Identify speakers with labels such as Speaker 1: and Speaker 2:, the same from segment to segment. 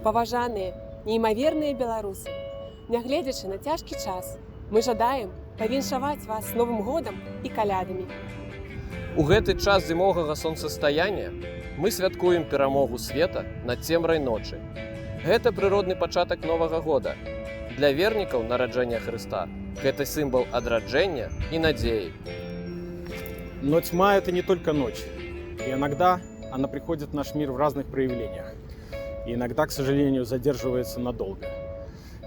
Speaker 1: Паважаныя, неймаверныя беларусы, нягледзячы на цяжкі час, мы жадаем павіншаваць вас з Новым годам і калядамі.
Speaker 2: У гэты час зімовага сонцастаяння мы святкуем перамогу света над цемрай ночы. Гэта прыродны пачатак Новага года. Для вернікаў нараджэння Хрыста гэта сімвал адраджэння і надзеі.
Speaker 3: Но тьма – это не только ночь. И иногда она приходит в наш мир в разных проявлениях. И иногда, к сожалению, задерживается надолго.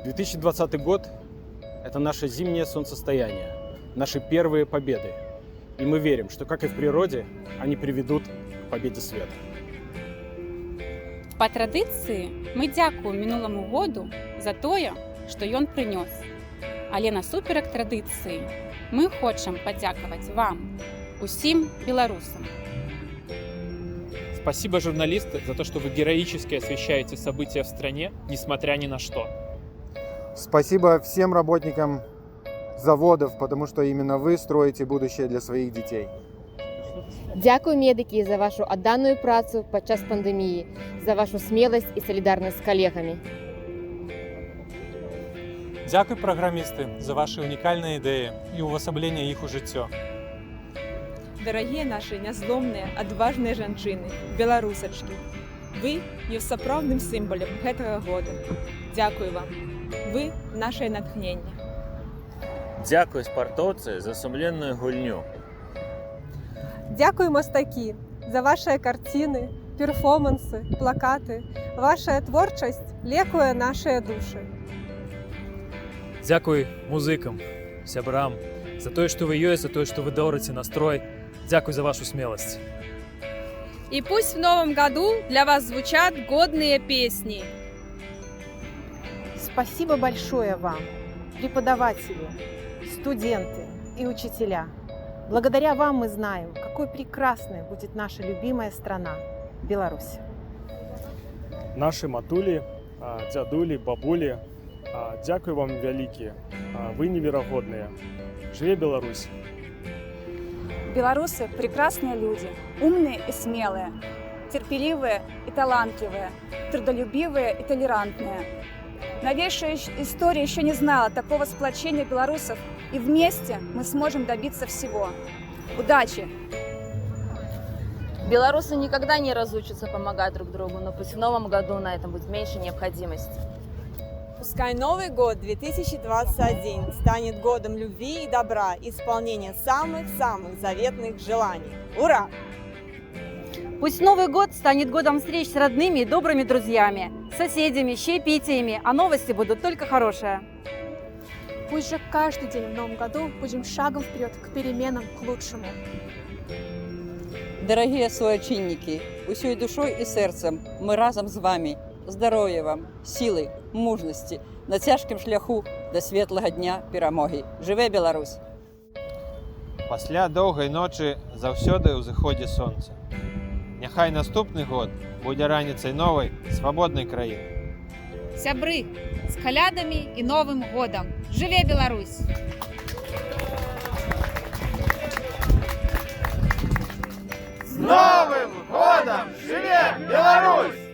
Speaker 3: 2020 год – это наше зимнее солнцестояние, наши первые победы. И мы верим, что, как и в природе, они приведут к победе света.
Speaker 4: Па традыцыі мы дзякуем мінуламу году за тое, што ён прынёс. Але насуперак традыцыі мы хочам падзякаваць вам, усім беларусам.
Speaker 5: Спасибо, журналисты, за то, что вы героически освещаете события в стране, несмотря ни на что.
Speaker 6: Спасибо всем работникам заводов, потому что именно вы строите будущее для своих детей.
Speaker 7: Дзякуй, медыкі, за вашу адданую працу падчас пандэміі, за вашу смеласць і салідарнасць з калегамі.
Speaker 8: Дзякуй, праграмісты, за ваши уникальные ідэі і ўвасабленне іх у жыццё.
Speaker 9: Дарагія нашы нязломныя, адважныя жанчыны, беларусачкі. Вы ёсць сапраўдным сімвалам гэтага года. Дзякуй вам. Вы нашае натхненне.
Speaker 10: Дзякуй, спартоўцы, за сумленную гульню.
Speaker 11: Дзякуй, мастакі, за вашыя карціны, перформансы, плакаты. Вашая творчасць лекуе нашыя душы.
Speaker 12: Дзякуй музыкам, сябрам, за тое, што вы ёсць, за тое, што вы дорыце настрой. Дзякуй за вашу смелость.
Speaker 13: И пусть в новом году для вас звучат годные песни.
Speaker 14: Спасибо большое вам, преподаватели, студенты и учителя. Благодаря вам мы знаем, какой прекрасной будет наша любимая страна – Беларусь.
Speaker 3: Наши матулі, дзядулі, бабулі, дзякуй вам вялікія, вы неверагодныя. Жыве Беларусь!
Speaker 15: Белорусы – прекрасные люди, умные и смелые, терпеливые и талантливые, трудолюбивые и толерантные. Новейшая история еще не знала такого сплочения белорусов, и вместе мы сможем добиться всего. Удачи!
Speaker 16: Белорусы никогда не разучатся помогать друг другу, но пусть в новом году на этом будет меньше необходимости.
Speaker 9: Пускай Новый год 2021 станет годом любви и добра, исполнения самых-самых заветных желаний. Ура!
Speaker 17: Пусть Новый год станет годом встреч с родными и добрыми друзьями, соседями, чаепитиями, а новости будут только хорошие.
Speaker 11: Пусть же каждый день в Новом году будем шагом вперед к переменам к лучшему.
Speaker 18: Дорогие суайчыннікі, усёй душой і сэрцам мы разам з вами. Здароўя вам, сілы, мужнасці на цяжкім шляху да светлага дня перамогі. Жыве Беларусь!
Speaker 19: Пасля доўгай ночы заўсёды ўзыходзе сонца. Няхай наступны год будзе раніцай новай, свабоднай краіны.
Speaker 13: Сябры, с калядамі и Новым годом! Живе Беларусь!
Speaker 20: С Новым годом! Живе Беларусь!